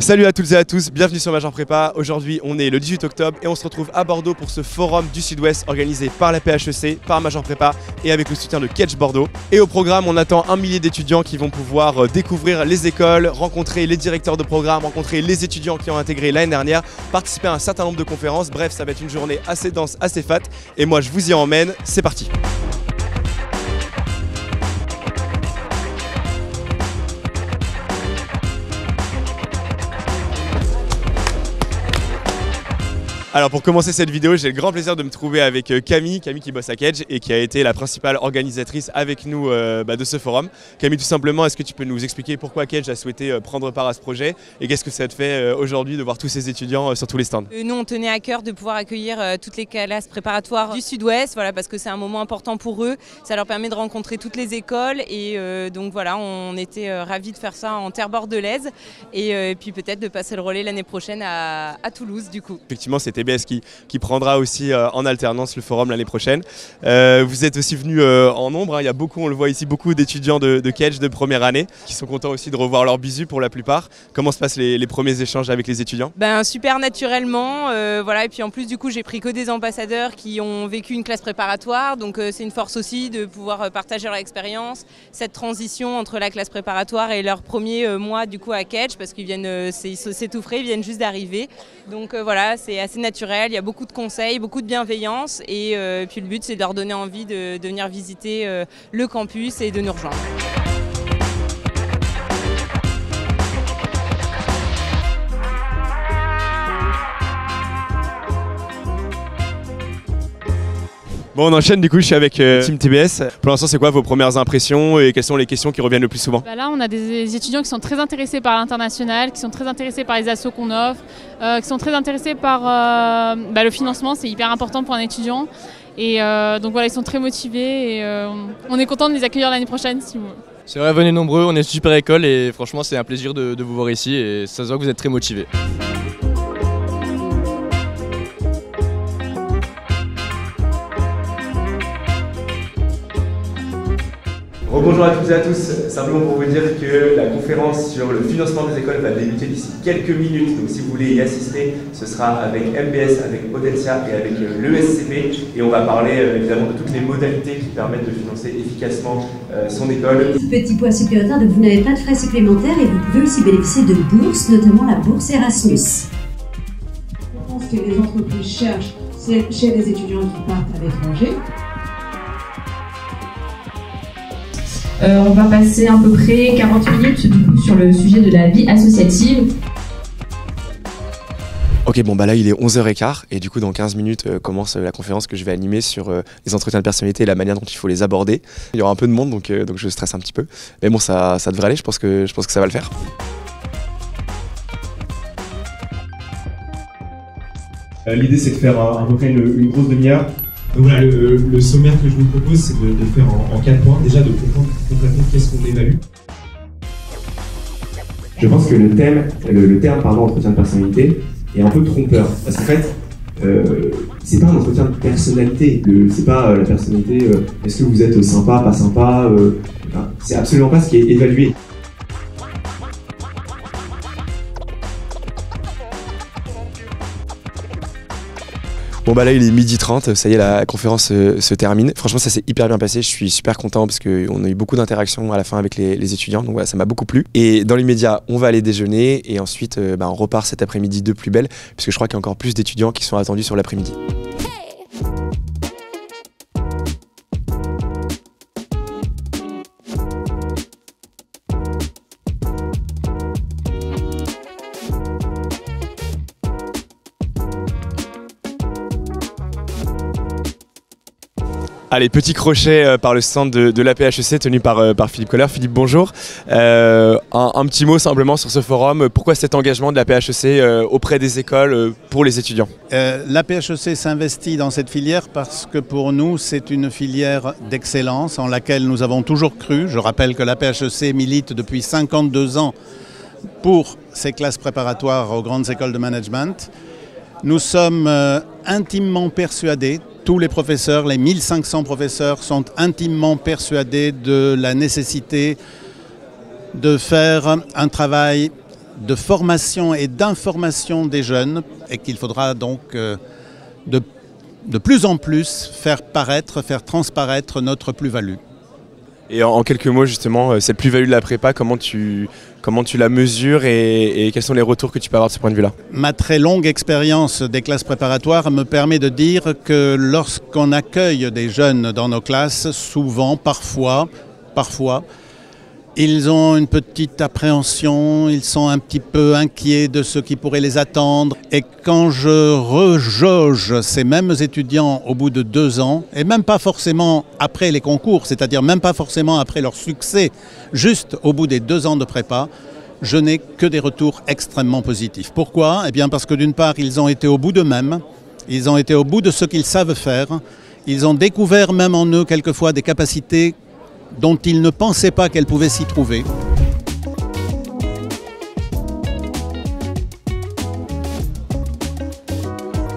Salut à toutes et à tous, bienvenue sur Major Prépa. Aujourd'hui on est le 18 octobre et on se retrouve à Bordeaux pour ce forum du Sud-Ouest organisé par la PHEC, par Major Prépa et avec le soutien de Catch Bordeaux. Et au programme on attend 1 millier d'étudiants qui vont pouvoir découvrir les écoles, rencontrer les directeurs de programme, rencontrer les étudiants qui ont intégré l'année dernière, participer à un certain nombre de conférences. Bref, ça va être une journée assez dense, assez fat et moi je vous y emmène, c'est parti. Alors pour commencer cette vidéo, j'ai le grand plaisir de me trouver avec Camille qui bosse à Kedge et qui a été la principale organisatrice avec nous de ce forum. Camille, tout simplement, est-ce que tu peux nous expliquer pourquoi Kedge a souhaité prendre part à ce projet et qu'est-ce que ça te fait aujourd'hui de voir tous ces étudiants sur tous les stands? Nous, on tenait à cœur de pouvoir accueillir toutes les classes préparatoires du Sud-Ouest, voilà, parce que c'est un moment important pour eux. Ça leur permet de rencontrer toutes les écoles et donc voilà, on était ravis de faire ça en terre bordelaise et puis peut-être de passer le relais l'année prochaine à Toulouse du coup. Effectivement, c'était TBS qui prendra aussi en alternance le forum l'année prochaine. Vous êtes aussi venus en nombre, hein. Il y a beaucoup, on le voit ici, beaucoup d'étudiants de Kedge de première année qui sont contents aussi de revoir leur bisu pour la plupart. Comment se passent les premiers échanges avec les étudiants? Super naturellement, voilà, et puis en plus du coup j'ai pris que des ambassadeurs qui ont vécu une classe préparatoire, donc c'est une force aussi de pouvoir partager leur expérience, cette transition entre la classe préparatoire et leur premier mois du coup à Kedge, parce qu'ils viennent s'étouffer, ils viennent juste d'arriver, donc voilà, c'est assez naturel, il y a beaucoup de conseils, beaucoup de bienveillance et puis le but c'est de leur donner envie de venir visiter le campus et de nous rejoindre. Bon, on enchaîne, du coup je suis avec Team TBS. Pour l'instant, c'est quoi vos premières impressions et quelles sont les questions qui reviennent le plus souvent? Là, on a des étudiants qui sont très intéressés par l'international, qui sont très intéressés par les assos qu'on offre, qui sont très intéressés par le financement, c'est hyper important pour un étudiant. Et donc voilà, ils sont très motivés et on est content de les accueillir l'année prochaine si vous voulez. C'est vrai, venez nombreux, on est une super école et franchement c'est un plaisir de vous voir ici et ça se voit que vous êtes très motivés. Bonjour à toutes et à tous, simplement pour vous dire que la conférence sur le financement des écoles va débuter d'ici quelques minutes, donc si vous voulez y assister, ce sera avec MBS, avec Audencia et avec l'ESCP et on va parler évidemment de toutes les modalités qui permettent de financer efficacement son école. Petit point supplémentaire, donc vous n'avez pas de frais supplémentaires et vous pouvez aussi bénéficier de bourses, notamment la bourse Erasmus. Je pense que les entreprises cherchent chez les étudiants qui partent à l'étranger. On va passer à peu près 40 minutes du coup, sur le sujet de la vie associative. Ok, bon là il est 11h15 et du coup dans 15 minutes commence la conférence que je vais animer sur les entretiens de personnalité et la manière dont il faut les aborder. Il y aura un peu de monde donc je stresse un petit peu. Mais bon ça devrait aller, je pense que ça va le faire. L'idée c'est de faire à peu près une grosse demi-heure. Donc voilà, le sommaire que je vous propose, c'est de faire en 4 points. Déjà, de comprendre concrètement qu'est-ce qu'on évalue. Je pense que le terme entretien de personnalité est un peu trompeur. Parce qu'en fait, c'est pas un entretien de personnalité. C'est pas la personnalité, est-ce que vous êtes sympa, pas sympa. C'est absolument pas ce qui est évalué. Bon là il est 12h30, ça y est la conférence se termine. Franchement ça s'est hyper bien passé, je suis super content parce qu'on a eu beaucoup d'interactions à la fin avec les étudiants, donc voilà, ça m'a beaucoup plu. Et dans l'immédiat on va aller déjeuner et ensuite on repart cet après-midi de plus belle puisque je crois qu'il y a encore plus d'étudiants qui sont attendus sur l'après-midi. Allez, petit crochet par le stand de la PHEC tenu par Philippe Kohler. Philippe, bonjour. Un petit mot simplement sur ce forum. Pourquoi cet engagement de la PHEC auprès des écoles pour les étudiants? La PHEC s'investit dans cette filière parce que pour nous, c'est une filière d'excellence en laquelle nous avons toujours cru. Je rappelle que la PHEC milite depuis 52 ans pour ces classes préparatoires aux grandes écoles de management. Nous sommes intimement persuadés, tous les professeurs, les 1500 professeurs sont intimement persuadés de la nécessité de faire un travail de formation et d'information des jeunes et qu'il faudra donc de plus en plus faire transparaître notre plus-value. Et en quelques mots justement, cette plus-value de la prépa, comment tu la mesures et quels sont les retours que tu peux avoir de ce point de vue-là? Ma très longue expérience des classes préparatoires me permet de dire que lorsqu'on accueille des jeunes dans nos classes, souvent, parfois, ils ont une petite appréhension, ils sont un petit peu inquiets de ce qui pourrait les attendre. Et quand je rejauge ces mêmes étudiants au bout de 2 ans, et même pas forcément après les concours, c'est-à-dire même pas forcément après leur succès, juste au bout des 2 ans de prépa, je n'ai que des retours extrêmement positifs. Pourquoi? Eh bien parce que d'une part, ils ont été au bout d'eux-mêmes, ils ont été au bout de ce qu'ils savent faire, ils ont découvert même en eux quelquefois des capacités dont ils ne pensaient pas qu'elles pouvaient s'y trouver.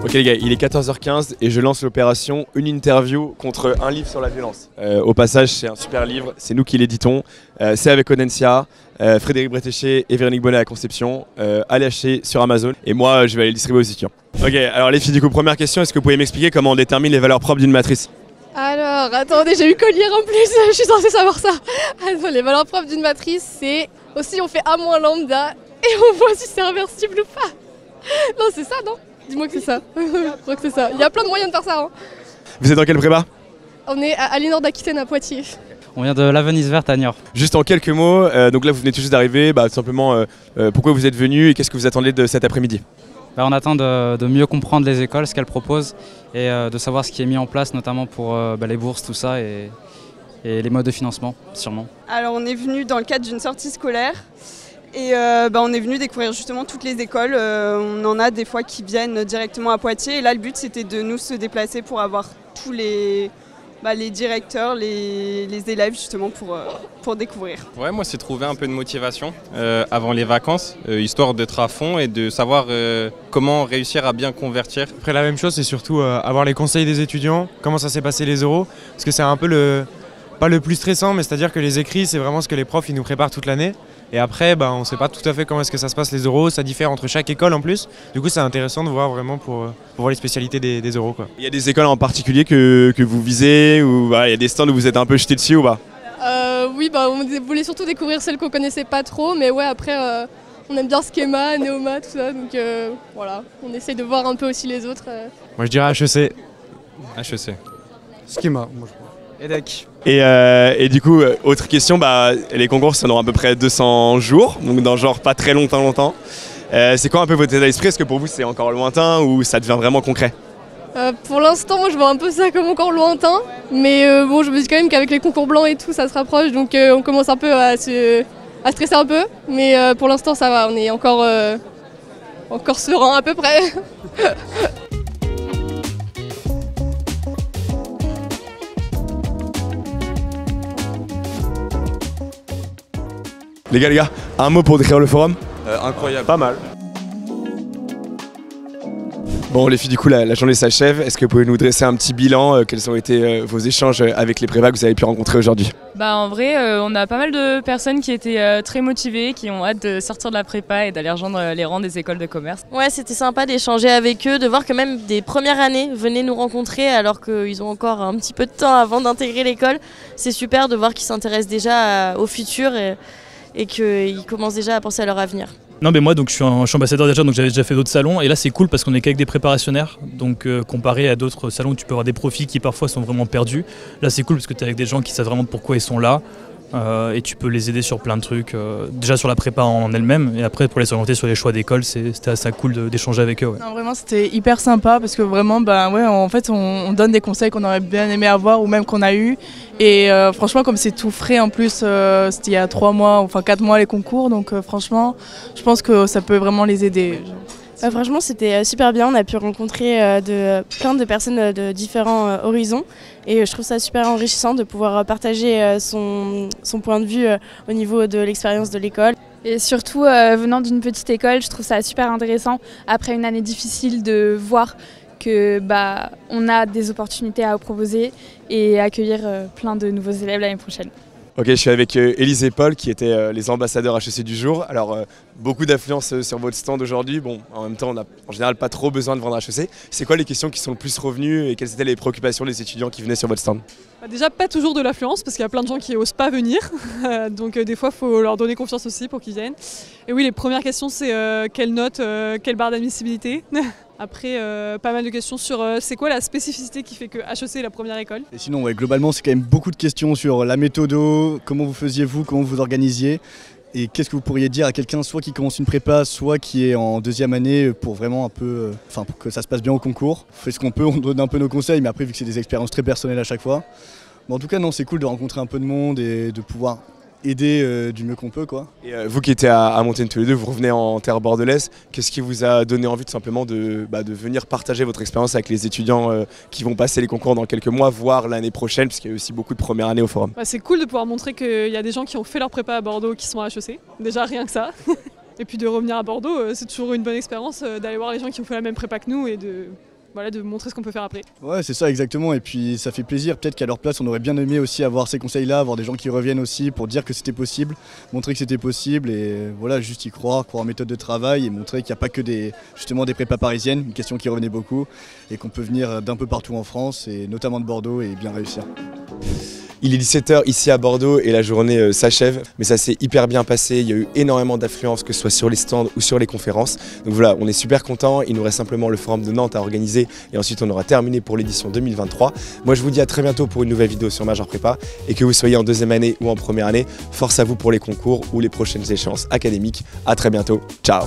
Ok les gars, il est 14h15 et je lance l'opération Une interview contre un livre sur la violence. Au passage, c'est un super livre, c'est nous qui l'éditons. C'est avec Audencia, Frédéric Bretéché et Véronique Bonnet à la conception. Allez acheter sur Amazon et moi je vais aller le distribuer aux étudiants. Ok, alors les filles, du coup, première question, est-ce que vous pouvez m'expliquer comment on détermine les valeurs propres d'une matrice? Alors, attendez, j'ai eu qu'à lire en plus, je suis censée savoir ça. Alors, les valeurs propres d'une matrice, c'est aussi on fait A moins lambda et on voit si c'est inversible ou pas. Non, c'est ça, non? Dis-moi que c'est ça. Je crois que c'est ça. Il y a plein de moyens de faire ça. Hein. Vous êtes dans quelle prépa? On est à Aliénor d'Aquitaine à Poitiers. On vient de la Venise verte à Niort. Juste en quelques mots, donc là vous venez tout juste d'arriver, tout simplement pourquoi vous êtes venu et qu'est-ce que vous attendez de cet après-midi? On attend de mieux comprendre les écoles, ce qu'elles proposent et de savoir ce qui est mis en place, notamment pour les bourses, tout ça et les modes de financement, sûrement. Alors on est venu dans le cadre d'une sortie scolaire et on est venu découvrir justement toutes les écoles. On en a des fois qui viennent directement à Poitiers et là le but c'était de nous se déplacer pour avoir tous les directeurs, les élèves justement pour découvrir. Ouais, moi c'est trouver un peu de motivation avant les vacances, histoire d'être à fond et de savoir comment réussir à bien convertir. Après la même chose, c'est surtout avoir les conseils des étudiants, comment ça s'est passé les oraux, parce que c'est un peu pas le plus stressant, mais c'est-à-dire que les écrits c'est vraiment ce que les profs ils nous préparent toute l'année. Et après, on ne sait pas tout à fait comment est-ce que ça se passe les oraux, ça diffère entre chaque école en plus. Du coup, c'est intéressant de voir vraiment pour voir les spécialités des oraux, quoi. Il y a des écoles en particulier que vous visez ou il y a des stands où vous êtes un peu jeté dessus ou pas? Oui, on voulait surtout découvrir celles qu'on connaissait pas trop, mais ouais, après, on aime bien Schema, Neoma, tout ça, donc voilà, on essaye de voir un peu aussi les autres. Moi, je dirais HEC. HEC. Schema, moi je crois. EDEC. Et du coup, autre question, les concours ça dans à peu près 200 jours, donc dans genre pas très longtemps. C'est quoi un peu votre état d'esprit? Est-ce que pour vous c'est encore lointain ou ça devient vraiment concret? Pour l'instant, moi je vois un peu ça comme encore lointain, mais je me dis quand même qu'avec les concours blancs et tout, ça se rapproche, donc on commence un peu à stresser un peu, mais pour l'instant ça va, on est encore serein à peu près. Les gars, un mot pour décrire le forum? Incroyable. Pas mal. Bon les filles, du coup la journée s'achève. Est-ce que vous pouvez nous dresser un petit bilan? Quels ont été vos échanges avec les prépas que vous avez pu rencontrer aujourd'hui? En vrai, on a pas mal de personnes qui étaient très motivées, qui ont hâte de sortir de la prépa et d'aller rejoindre les rangs des écoles de commerce. Ouais, c'était sympa d'échanger avec eux, de voir que même des premières années venaient nous rencontrer alors qu'ils ont encore un petit peu de temps avant d'intégrer l'école. C'est super de voir qu'ils s'intéressent déjà au futur et qu'ils commencent déjà à penser à leur avenir. Non mais moi donc je suis ambassadeur déjà, donc j'avais déjà fait d'autres salons et là c'est cool parce qu'on est qu'avec des préparationnaires, donc comparé à d'autres salons où tu peux avoir des profils qui parfois sont vraiment perdus, là c'est cool parce que tu es avec des gens qui savent vraiment pourquoi ils sont là et tu peux les aider sur plein de trucs, déjà sur la prépa en elle-même et après pour les orienter sur les choix d'école, c'était assez cool d'échanger avec eux. Ouais. Non, vraiment c'était hyper sympa parce que vraiment en fait on donne des conseils qu'on aurait bien aimé avoir ou même qu'on a eu. Et franchement, comme c'est tout frais en plus, c'était il y a 3 mois, enfin 4 mois les concours, donc franchement, je pense que ça peut vraiment les aider. Franchement, c'était super bien, on a pu rencontrer plein de personnes de différents horizons et je trouve ça super enrichissant de pouvoir partager son point de vue au niveau de l'expérience de l'école. Et surtout, venant d'une petite école, je trouve ça super intéressant, après une année difficile, de voir que on a des opportunités à proposer et accueillir plein de nouveaux élèves l'année prochaine. Ok, je suis avec Élise et Paul qui étaient les ambassadeurs HEC du jour. Alors, beaucoup d'affluence sur votre stand aujourd'hui. Bon, en même temps, on n'a en général pas trop besoin de vendre HEC. C'est quoi les questions qui sont le plus revenues et quelles étaient les préoccupations des étudiants qui venaient sur votre stand? Déjà, pas toujours de l'affluence parce qu'il y a plein de gens qui n'osent pas venir. Donc, des fois, il faut leur donner confiance aussi pour qu'ils viennent. Et oui, les premières questions, c'est quelle note, quelle barre d'admissibilité. Après, pas mal de questions sur c'est quoi la spécificité qui fait que HEC est la première école. Et sinon, ouais, globalement, c'est quand même beaucoup de questions sur la méthode, comment vous faisiez vous, comment vous organisiez. Et qu'est-ce que vous pourriez dire à quelqu'un soit qui commence une prépa, soit qui est en deuxième année pour vraiment un peu, pour que ça se passe bien au concours. On fait ce qu'on peut, on donne un peu nos conseils, mais après vu que c'est des expériences très personnelles à chaque fois. Bon, en tout cas non, c'est cool de rencontrer un peu de monde et de pouvoir aider du mieux qu'on peut, quoi. Et vous qui étiez à Montaigne tous les deux, vous revenez en terre bordelaise, qu'est-ce qui vous a donné envie tout simplement de venir partager votre expérience avec les étudiants qui vont passer les concours dans quelques mois, voire l'année prochaine, puisqu'il y a aussi beaucoup de première année au forum? C'est cool de pouvoir montrer qu'il y a des gens qui ont fait leur prépa à Bordeaux qui sont à HEC, déjà rien que ça. Et puis de revenir à Bordeaux, c'est toujours une bonne expérience d'aller voir les gens qui ont fait la même prépa que nous et de montrer ce qu'on peut faire après. Ouais, c'est ça exactement, et puis ça fait plaisir, peut-être qu'à leur place on aurait bien aimé aussi avoir ces conseils-là, avoir des gens qui reviennent aussi pour dire que c'était possible, montrer que c'était possible et voilà, juste y croire en méthode de travail et montrer qu'il n'y a pas que justement des prépas parisiennes, une question qui revenait beaucoup, et qu'on peut venir d'un peu partout en France et notamment de Bordeaux et bien réussir. Il est 17h ici à Bordeaux et la journée s'achève, mais ça s'est hyper bien passé, il y a eu énormément d'affluence, que ce soit sur les stands ou sur les conférences. Donc voilà, on est super contents, il nous reste simplement le forum de Nantes à organiser et ensuite on aura terminé pour l'édition 2023. Moi je vous dis à très bientôt pour une nouvelle vidéo sur Major Prépa et que vous soyez en deuxième année ou en première année, force à vous pour les concours ou les prochaines échéances académiques. À très bientôt, ciao.